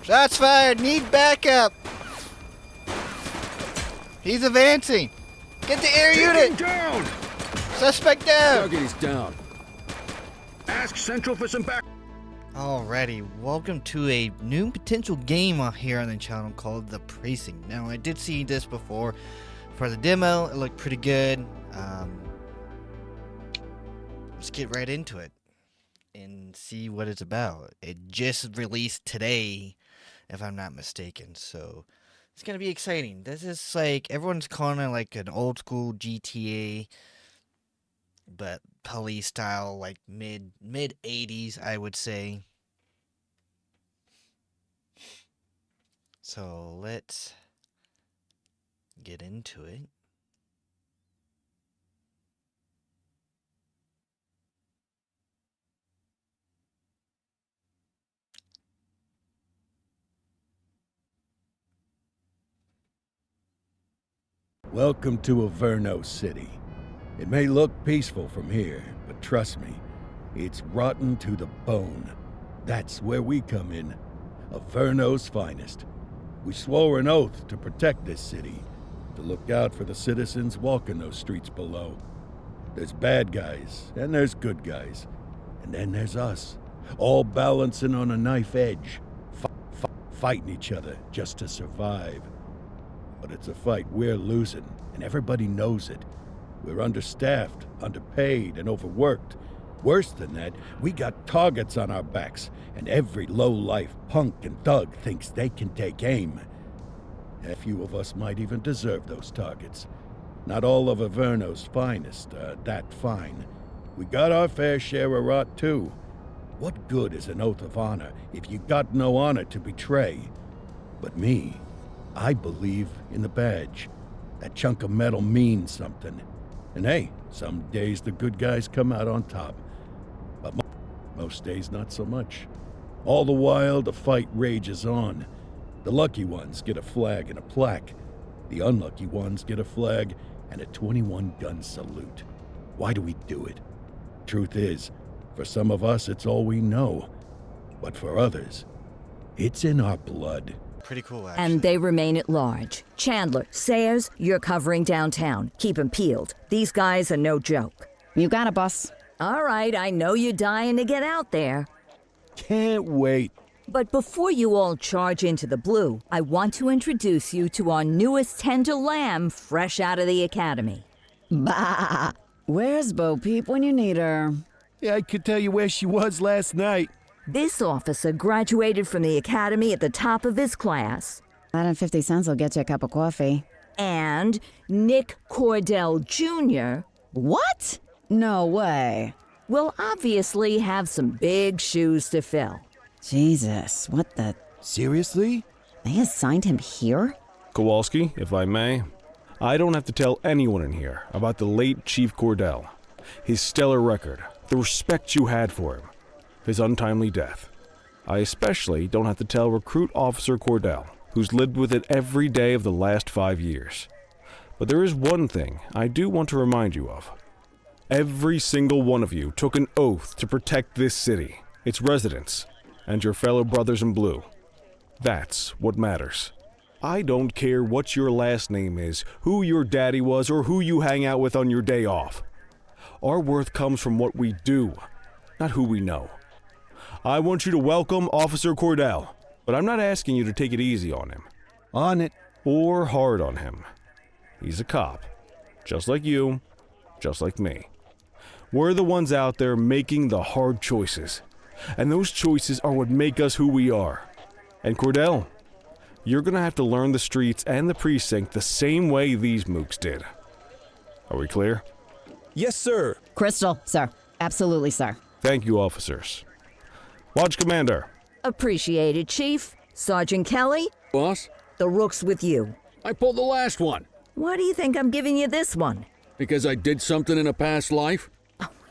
Shots fired! Need backup! He's advancing! Get the air unit! Down! Suspect down! Target is down. Ask Central for some back. Alrighty, welcome to a new potential game here on the channel called the Precinct. Now, I did see this before for the demo. It looked pretty good. Let's get right into it and see what it's about. It just released today, if I'm not mistaken, so it's gonna be exciting. This is like, everyone's calling it like an old school GTA, but police style, like mid 80s, I would say. So let's get into it. Welcome to Averno City. It may look peaceful from here, but trust me, it's rotten to the bone. That's where we come in. Averno's finest. We swore an oath to protect this city, to look out for the citizens walking those streets below. There's bad guys, and there's good guys. And then there's us, all balancing on a knife edge, fighting each other just to survive. But it's a fight we're losing, and everybody knows it. We're understaffed, underpaid, and overworked. Worse than that, we got targets on our backs, and every low-life punk and thug thinks they can take aim. A few of us might even deserve those targets. Not all of Averno's finest are that fine. We got our fair share of rot, too. What good is an oath of honor if you got no honor to betray? But me, I believe in the badge. That chunk of metal means something. And hey, some days the good guys come out on top. But most days not so much. All the while, the fight rages on. The lucky ones get a flag and a plaque. The unlucky ones get a flag and a 21-gun salute. Why do we do it? Truth is, for some of us it's all we know. But for others, it's in our blood. Pretty cool, actually. And they remain at large. Chandler, Sayers, you're covering downtown. Keep 'em peeled. These guys are no joke. You got it, boss. All right, I know you're dying to get out there. Can't wait. But before you all charge into the blue, I want to introduce you to our newest tender lamb fresh out of the academy. Bah! Where's Bo Peep when you need her? Yeah, I could tell you where she was last night. This officer graduated from the academy at the top of his class. That and 50 cents will get you a cup of coffee. And Nick Cordell Jr. What? No way. will obviously have some big shoes to fill. Jesus, what the... Seriously? They assigned him here? Kowalski, if I may, I don't have to tell anyone in here about the late Chief Cordell, his stellar record, the respect you had for him, his untimely death. I especially don't have to tell Recruit Officer Cordell, who's lived with it every day of the last 5 years. But there is one thing I do want to remind you of. Every single one of you took an oath to protect this city, its residents, and your fellow brothers in blue. That's what matters. I don't care what your last name is, who your daddy was, or who you hang out with on your day off. Our worth comes from what we do, not who we know. I want you to welcome Officer Cordell, but I'm not asking you to take it easy on him. On it. Or hard on him. He's a cop, just like you, just like me. We're the ones out there making the hard choices, and those choices are what make us who we are. And Cordell, you're gonna have to learn the streets and the precinct the same way these mooks did. Are we clear? Yes, sir. Crystal, sir. Absolutely, sir. Thank you, officers. Watch Commander. Appreciated, Chief. Sergeant Kelly, Boss, the rook's with you. I pulled the last one. Why do you think I'm giving you this one? Because I did something in a past life?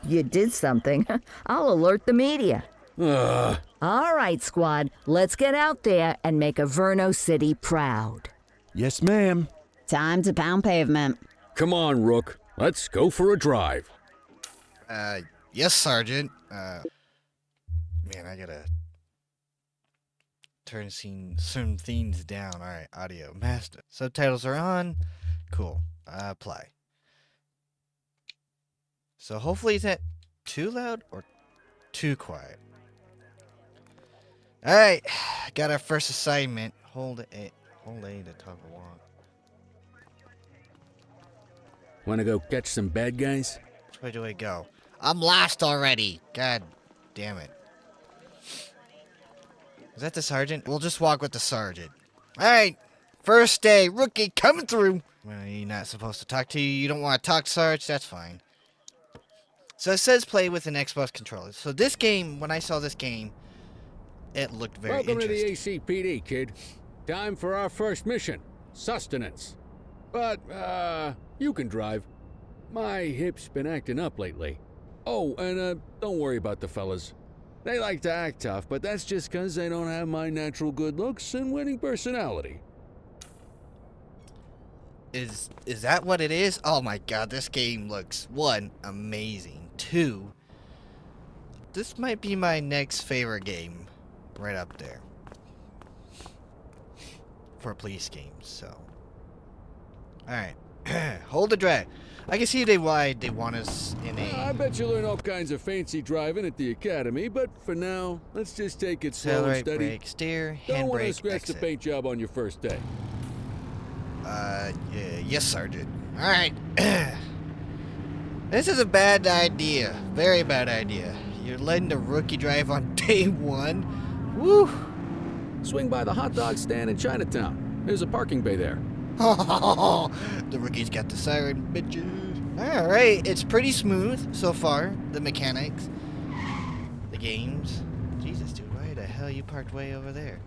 You did something. I'll alert the media. All right, squad. Let's get out there and make Averno City proud. Yes, ma'am. Time to pound pavement. Come on, Rook. Let's go for a drive. Yes, Sergeant. Man, I gotta turn some things down. All right, audio master. Subtitles are on. Cool. Apply. So hopefully, is that too loud or too quiet? All right, got our first assignment. Hold A to talk along. Want to go catch some bad guys? Which way do I go? I'm lost already. God damn it. Is that the sergeant? We'll just walk with the sergeant. All right, first day, rookie coming through. Well, you're not supposed to talk to you. You don't want to talk, Sarge. That's fine. So it says play with an Xbox controller. So this game, when I saw this game, it looked very interesting. Welcome to the ACPD, kid. Time for our first mission, sustenance. But, you can drive. My hip's been acting up lately. Oh, and, don't worry about the fellas. They like to act tough, but that's just 'cause they don't have my natural good looks and winning personality. Is that what it is? Oh my god, this game looks, 1, amazing. 2, this might be my next favorite game. Right up there. For police games, so. Alright. Hold the drag. I can see why they want us in I a bet you learn all kinds of fancy driving at the academy, but for now, let's just take it slow and accelerate, steady. brake, steer, Don't want to handbrake, scratch exit. the paint job on your first day. Yeah, yes, Sergeant. Alright. This is a bad idea. Very bad idea. You're letting the rookie drive on day 1? Woo! Swing by the hot dog stand in Chinatown. There's a parking bay there. The rookie's got the siren, bitches. Alright, it's pretty smooth so far. The mechanics. The games. Jesus, dude, why the hell you parked way over there?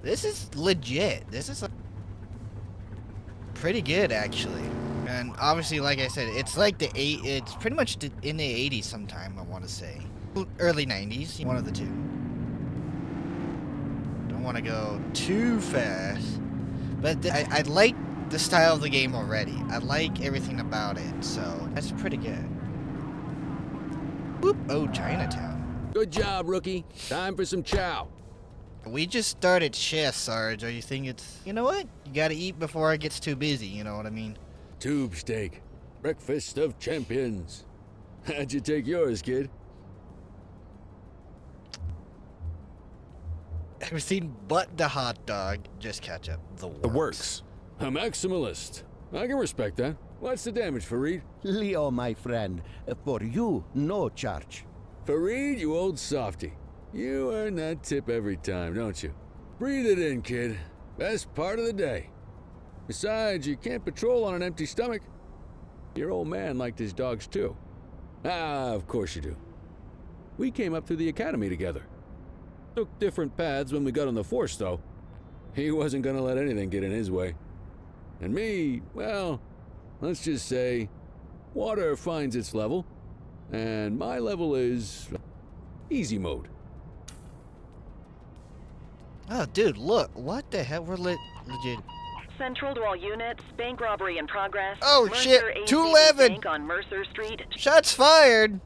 This is legit. This is pretty good, actually. And obviously, like I said, it's like it's pretty much in the 80s sometime, I want to say. Early 90s, one of the two. Don't want to go too fast. But I like the style of the game already. I like everything about it, so that's pretty good. Whoop! Oh, Chinatown. Good job, rookie. Time for some chow. We just started shift, Sarge. Or you think it's... You know what? You gotta eat before it gets too busy, you know what I mean? Tube steak. Breakfast of champions. How'd you take yours, kid? Everything but the hot dog. Just ketchup. The works. A maximalist. I can respect that. What's the damage, Fareed? Leo, my friend, for you, no charge. Fareed, you old softy. You earn that tip every time, don't you? Breathe it in, kid. Best part of the day. Besides, you can't patrol on an empty stomach. Your old man liked his dogs, too. Ah, of course you do. We came up through the academy together. Took different paths when we got on the force, though. He wasn't gonna let anything get in his way. And me, well, let's just say, water finds its level, and my level is easy mode. Oh, dude, look. What the hell? We're legit. Central to all units, bank robbery in progress. Oh, Mercer shit. ACB 211. Bank on Mercer Street. Shots fired.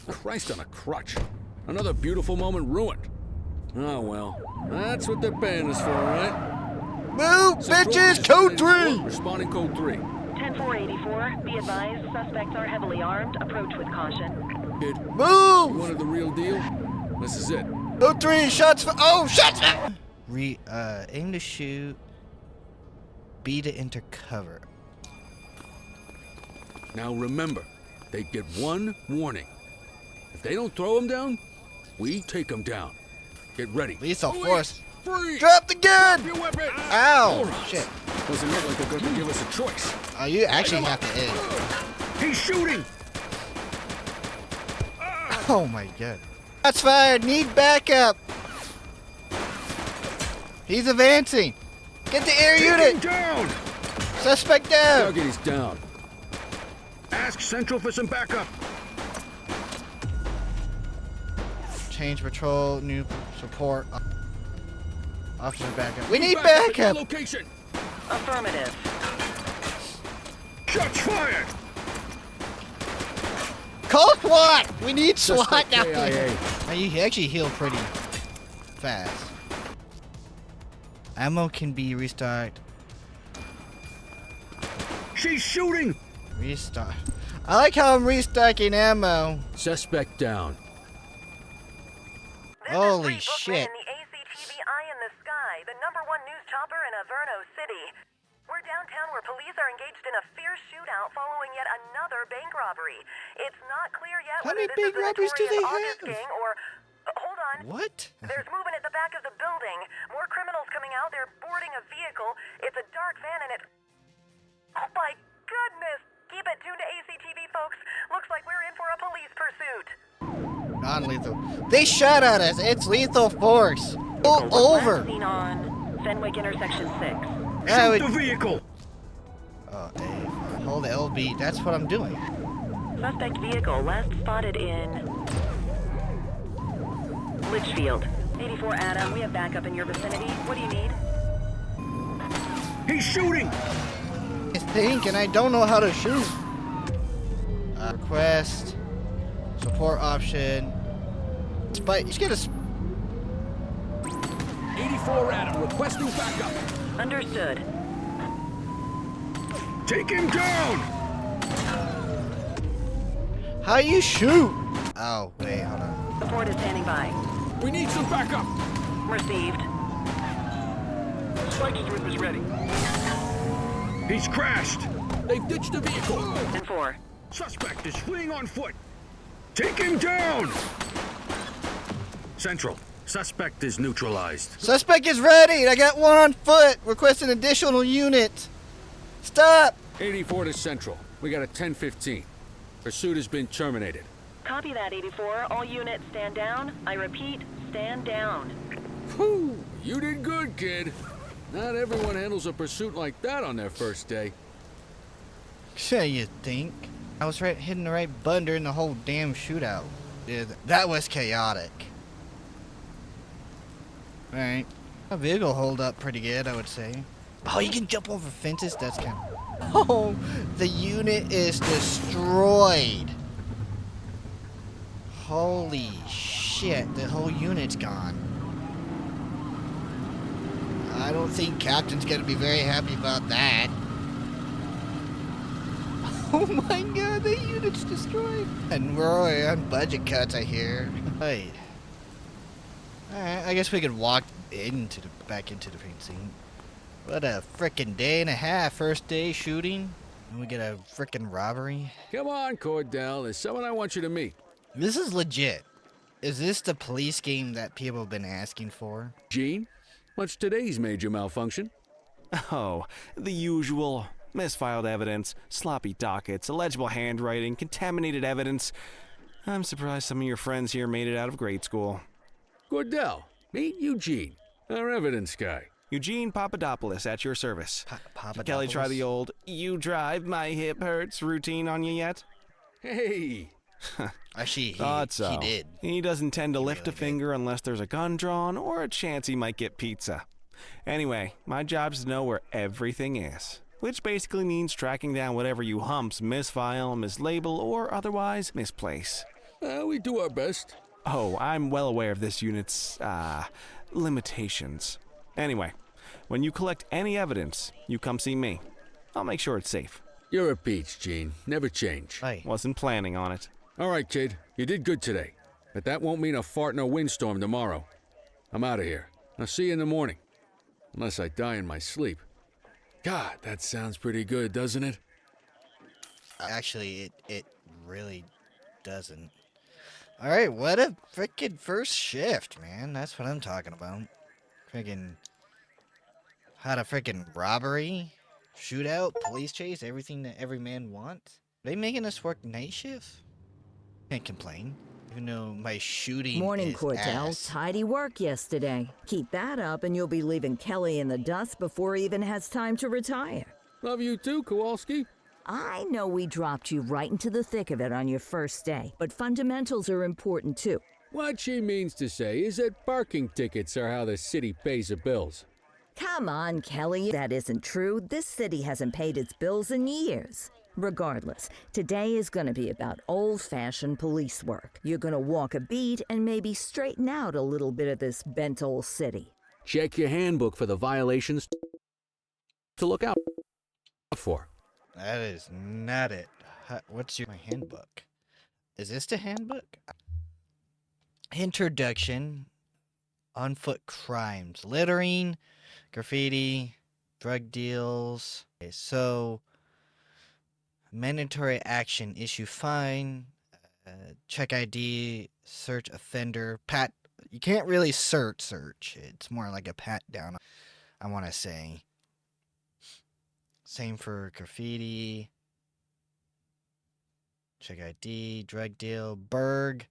Christ on a crutch. Another beautiful moment ruined. Oh well, that's what they're paying us for, right? Move, bitches! Code 3! Responding code 3. 10484, be advised, suspects are heavily armed. Approach with caution. Kid, you Move! wanted the real deal? This is it. Code 3, shots for... Oh, shots! Aim to shoot. B to enter cover. Now remember, they get one warning. If they don't throw them down, we take them down. Get ready. Lethal force. Free! Drop the gun! Your weapon! Ow! All right. Shit. Doesn't look like they're going to give us a choice. Oh, you actually have to end. He's shooting! Oh my god. Shots fired. Need backup. He's advancing. Get the air Take him unit. down! Suspect down. Target is down. Ask Central for some backup. Change patrol. New support. Officer backup. We need Your backup. location. Affirmative. Shots fired. Call SWAT. We need SWAT Suspect now. KIA. He actually healed pretty fast. Ammo can be restocked. She's shooting! Restock. I like how I'm restocking ammo. Suspect down. Holy This is Bree shit. Bookman, the ACTV Eye in the Sky, the #1 news chopper in Averno City. We're downtown where police are engaged in a fierce shootout following yet another bank robbery. It's not clear yet How whether many this bank is the robberies do notorious they August have? gang or... hold on. What? There's movement at the back of the building. More criminals coming out. They're boarding a vehicle. It's a dark van and it... Oh my goodness! Keep it tuned to ACTV, folks. Looks like we're in for a police pursuit. Non-lethal. They shot at us. It's lethal force. Pull over. Last seen on Fenwick Intersection 6. I Shoot would- the vehicle! Oh, hey, hold LB. That's what I'm doing. Suspect vehicle last spotted in Litchfield. 84 Adam, we have backup in your vicinity. What do you need? He's shooting! I think, and I don't know how to shoot. Request. Support option. Spike. You should get a. 84 Adam, requesting backup. Understood. Take him down! How you shoot? Oh, wait, hold on. Support is standing by. We need some backup. Received. Striking group is ready. He's crashed! They've ditched the vehicle. 10-4. Suspect is fleeing on foot! Take him down! Central. Suspect is neutralized. Suspect is ready. I got one on foot. Request an additional unit. Stop. 84 to Central. We got a 10-15. Pursuit has been terminated. Copy that, 84. All units stand down. I repeat, stand down. Whew, you did good, kid. Not everyone handles a pursuit like that on their first day. So you think? I was hitting the right button during the whole damn shootout. Yeah, that was chaotic. Alright. A vehicle hold up pretty good, I would say. Oh, you can jump over fences? That's kind of... Oh, the unit is destroyed. Holy shit, the whole unit's gone. I don't think Captain's gonna be very happy about that. Oh my god, the unit's destroyed. And we're already on budget cuts, I hear. Wait. Alright, I guess we could walk back into the precinct. What a frickin' day and a half. First day shooting. And we get a frickin' robbery. Come on, Cordell. There's someone I want you to meet. This is legit. Is this the police game that people have been asking for? Gene, what's today's major malfunction? Oh, the usual. Misfiled evidence, sloppy dockets, illegible handwriting, contaminated evidence. I'm surprised some of your friends here made it out of grade school. Cordell, meet Eugene, our evidence guy. Eugene Papadopoulos at your service. Papadopoulos? Kelly, try the old "you drive, my hip hurts" routine on you yet? Hey! Actually, Thought so. he did. He doesn't tend to lift really a finger unless there's a gun drawn or a chance he might get pizza. Anyway, my job's to know where everything is, which basically means tracking down whatever you humps misfile, mislabel, or otherwise misplace. We do our best. Oh, I'm well aware of this unit's, limitations. Anyway, when you collect any evidence, you come see me. I'll make sure it's safe. You're a peach, Gene. Never change. Hey. Wasn't planning on it. All right, kid. You did good today. But that won't mean a fart in a windstorm tomorrow. I'm out of here. I'll see you in the morning. Unless I die in my sleep. God, that sounds pretty good, doesn't it? Actually, it really doesn't. Alright, what a frickin' first shift, man. That's what I'm talking about. Frickin' had a frickin' robbery, shootout, police chase, everything that every man wants. Are they making us work night shift? Can't complain. Even though my shooting Morning, is Cordell. ass. Tidy work yesterday. Keep that up and you'll be leaving Kelly in the dust before he even has time to retire. Love you too, Kowalski. I know we dropped you right into the thick of it on your first day, but fundamentals are important too. What she means to say is that parking tickets are how the city pays the bills. Come on, Kelly. That isn't true. This city hasn't paid its bills in years. Regardless, today is going to be about old-fashioned police work. You're going to walk a beat and maybe straighten out a little bit of this bent old city. Check your handbook for the violations to look out for. That is not it. What's my handbook? Is this the handbook? Introduction. On foot crimes. Littering, graffiti, drug deals. Okay, so, mandatory action. Issue fine. Check ID. Search offender. Pat. You can't really search. It's more like a pat down, I want to say. Same for graffiti. Check ID, drug deal, Berg.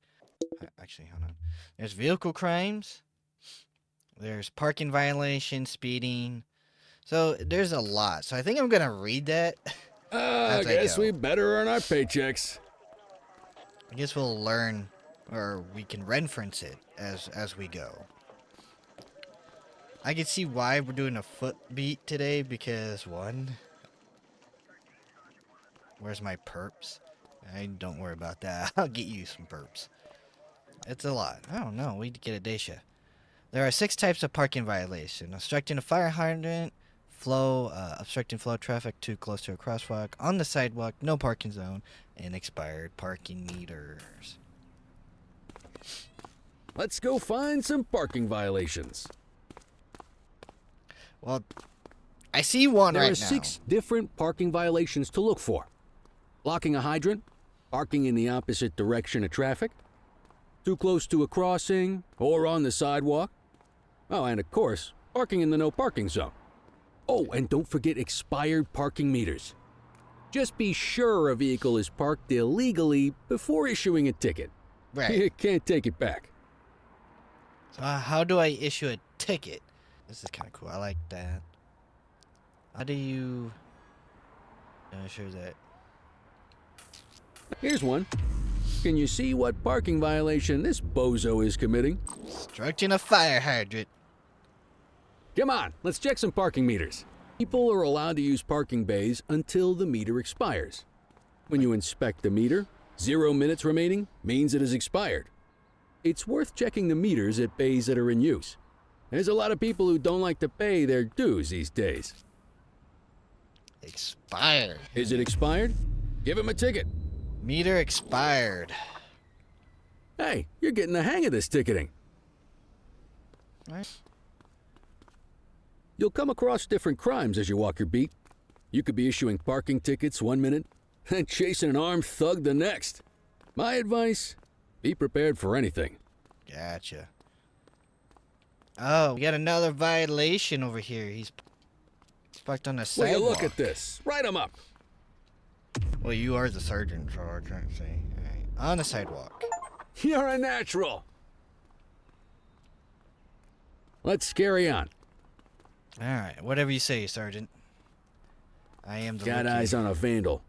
Actually, hold on. There's vehicle crimes. There's parking violation, speeding. So there's a lot. So I think I'm gonna read that. I guess we better earn our paychecks. I guess we'll learn, or we can reference it as we go. I can see why we're doing a foot beat today because one. Where's my perps? Don't worry about that. I'll get you some perps. It's a lot. I don't know. We get a Dacia. There are 6 types of parking violation: obstructing a fire hydrant, obstructing flow of traffic too close to a crosswalk, on the sidewalk, no parking zone, and expired parking meters. Let's go find some parking violations. Well, I see one right now. There are 6 different parking violations to look for. Blocking a hydrant, parking in the opposite direction of traffic, too close to a crossing or on the sidewalk. Oh, and of course, parking in the no parking zone. Oh, and don't forget expired parking meters. Just be sure a vehicle is parked illegally before issuing a ticket. Right. You can't take it back. So how do I issue a ticket? This is kind of cool. I like that. How do you ensure that? Here's one. Can you see what parking violation this bozo is committing? Obstructing a fire hydrant. Come on, let's check some parking meters. People are allowed to use parking bays until the meter expires. When you inspect the meter, 0 minutes remaining means it has expired. It's worth checking the meters at bays that are in use. There's a lot of people who don't like to pay their dues these days. Expired. Is it expired? Give him a ticket. Meter expired. Hey, you're getting the hang of this ticketing. Right. You'll come across different crimes as you walk your beat. You could be issuing parking tickets 1 minute and chasing an armed thug the next. My advice, be prepared for anything. Gotcha. Oh, we got another violation over here. He's parked on the Will sidewalk. you look at this? Write him up. Well, you are the sergeant, so I can't say. All right. On the sidewalk. You're a natural. Let's carry on. All right. Whatever you say, Sergeant. I am the Got rookie. eyes on a vandal.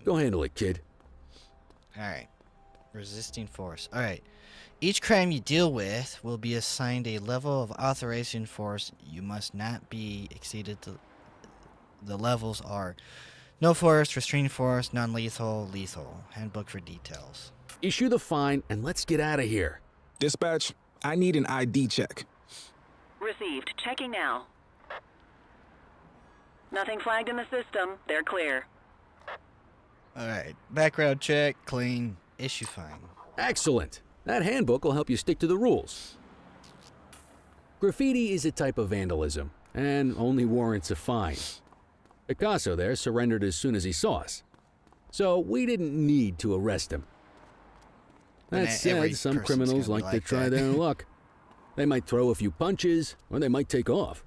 Go handle it, kid. All right. Resisting force. All right. Each crime you deal with will be assigned a level of authorization force. You must not be exceeded. The levels are no force, restraining force, non-lethal, lethal. Handbook for details. Issue the fine and let's get out of here. Dispatch, I need an ID check. Received. Checking now. Nothing flagged in the system. They're clear. All right. Background check, clean, issue fine. Excellent. That handbook will help you stick to the rules. Graffiti is a type of vandalism and only warrants a fine. Picasso there surrendered as soon as he saw us. So we didn't need to arrest him. That every said, some person's criminals gonna be like to like try that. their luck. They might throw a few punches, or they might take off.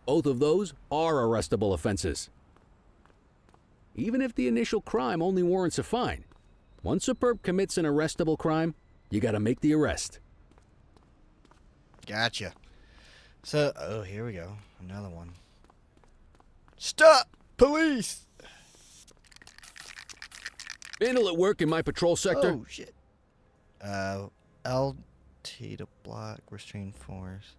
Both of those are arrestable offenses. Even if the initial crime only warrants a fine, once a perp commits an arrestable crime, you gotta make the arrest. Gotcha. So, oh, here we go. Another one. Stop! Police! Vandal at work in my patrol sector? Oh, shit. LT to block, restrain force.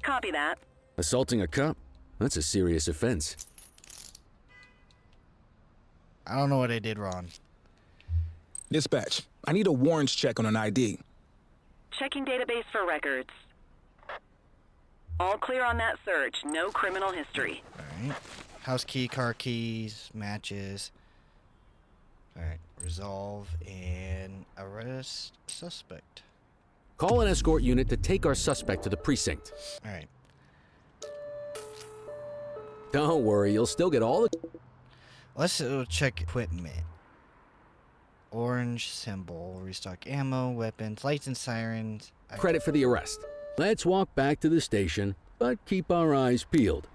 Copy that. Assaulting a cop? That's a serious offense. I don't know what I did wrong. Dispatch, I need a warrants check on an ID. Checking database for records. All clear on that search. No criminal history. Alright. House key, car keys, matches. Alright. Resolve and arrest suspect. Call an escort unit to take our suspect to the precinct. Alright. Don't worry, you'll still get all the... Let's check equipment. Orange symbol. Restock ammo, weapons, lights and sirens. credit for the arrest. Let's walk back to the station, but keep our eyes peeled.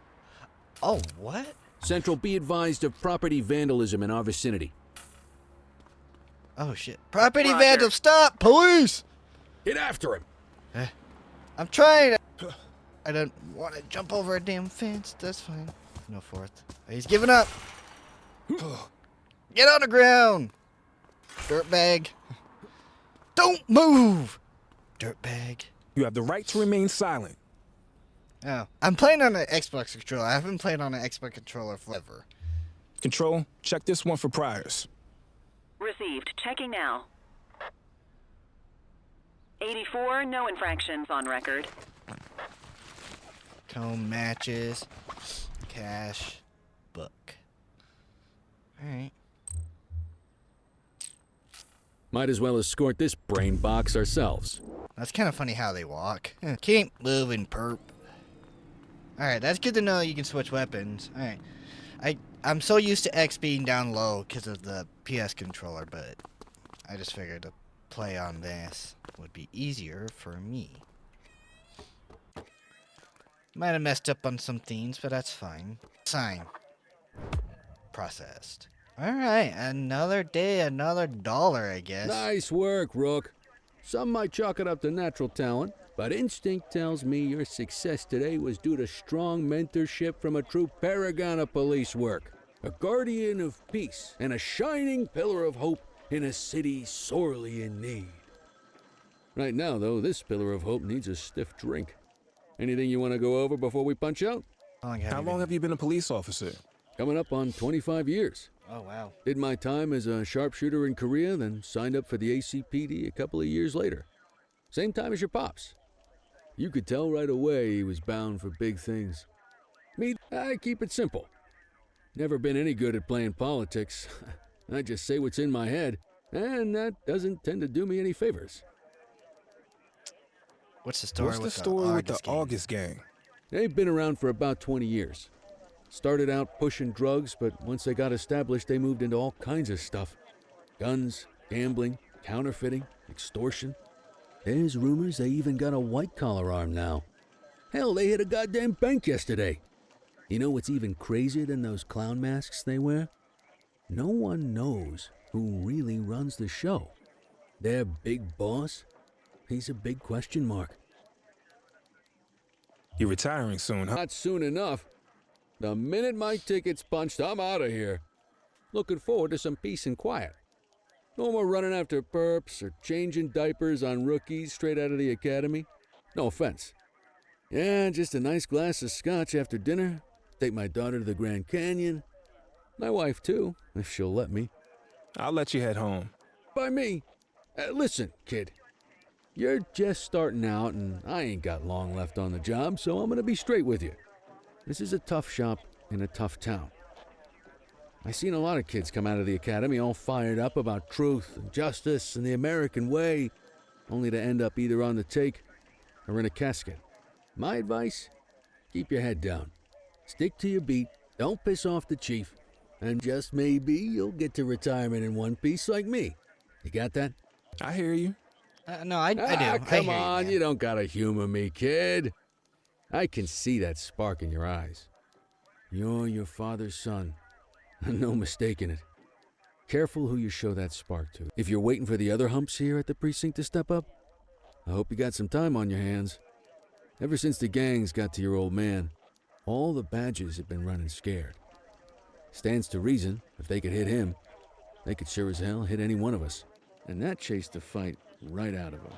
Oh, what? Central, be advised of property vandalism in our vicinity. Oh, shit. Property Roger. vandal, stop! Police! Get after him. I'm trying to... I don't want to jump over a damn fence. That's fine. No fourth. He's giving up. Get on the ground. Dirtbag. Don't move. Dirtbag. You have the right to remain silent. Oh, I'm playing on an Xbox controller. I haven't played on an Xbox controller forever. Control, check this one for priors. Received. Checking now. 84, no infractions on record. Comb, matches, cash, book. Alright. Might as well escort this brain box ourselves. That's kind of funny how they walk. Keep moving, perp. Alright, that's good to know you can switch weapons. Alright. I'm so used to X being down low because of the PS controller, but I just figured to play on this would be easier for me. Might have messed up on some things, but that's fine. Sign. Processed. Alright, another day, another dollar, I guess. Nice work, Rook. Some might chalk it up to natural talent, but instinct tells me your success today was due to strong mentorship from a true paragon of police work. A guardian of peace and a shining pillar of hope in a city sorely in need. Right now, though, this pillar of hope needs a stiff drink. Anything you want to go over before we punch out? How long have you been a police officer? Coming up on 25 years. Oh, wow. Did my time as a sharpshooter in Korea, then signed up for the ACPD a couple of years later. Same time as your pops. You could tell right away he was bound for big things. Me, I keep it simple. Never been any good at playing politics. I just say what's in my head, and that doesn't tend to do me any favors. What's the story What's with the story with the August gang? August gang? They've been around for about 20 years. Started out pushing drugs, but once they got established, they moved into all kinds of stuff. Guns, gambling, counterfeiting, extortion. There's rumors they even got a white-collar arm now. Hell, they hit a goddamn bank yesterday. You know what's even crazier than those clown masks they wear? No one knows who really runs the show. Their big boss? He's a big question mark. You're retiring soon, huh? Not soon enough. The minute my ticket's punched, I'm out of here. Looking forward to some peace and quiet. No more running after perps or changing diapers on rookies straight out of the academy. No offense. Yeah, just a nice glass of scotch after dinner. Take my daughter to the Grand Canyon. My wife, too, if she'll let me. I'll let you head home. By me. Listen, kid. You're just starting out, and I ain't got long left on the job, so I'm gonna be straight with you. This is a tough shop in a tough town. I seen a lot of kids come out of the academy all fired up about truth and justice and the American way, only to end up either on the take or in a casket. My advice? Keep your head down. Stick to your beat, don't piss off the chief, and just maybe you'll get to retirement in one piece like me. You got that? I hear you. No, I do. Come I hear on, you, you don't gotta humor me, kid. I can see that spark in your eyes. You're your father's son. No mistaking it. Careful who you show that spark to. If you're waiting for the other humps here at the precinct to step up, I hope you got some time on your hands. Ever since the gangs got to your old man, all the badges have been running scared. Stands to reason, if they could hit him, they could sure as hell hit any one of us. And that chased the fight right out of him.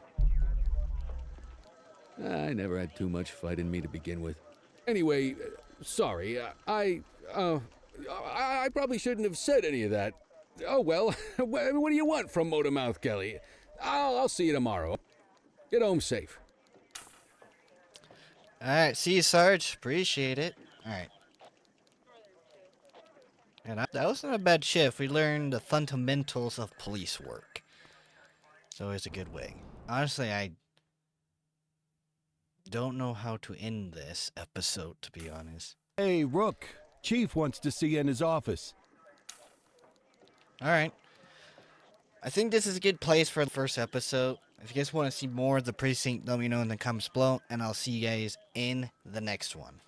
I never had too much fight in me to begin with. Anyway, sorry, I probably shouldn't have said any of that. Oh well, what do you want from Motormouth Kelly? I'll see you tomorrow. Get home safe. Alright, see you, Sarge. Appreciate it. Alright. And that wasn't a bad shift. We learned the fundamentals of police work. It's always a good way. Honestly, I don't know how to end this episode, to be honest. Hey, Rook. Chief wants to see you in his office. Alright. I think this is a good place for the first episode. If you guys want to see more of the Precinct, let me know in the comments below, and I'll see you guys in the next one.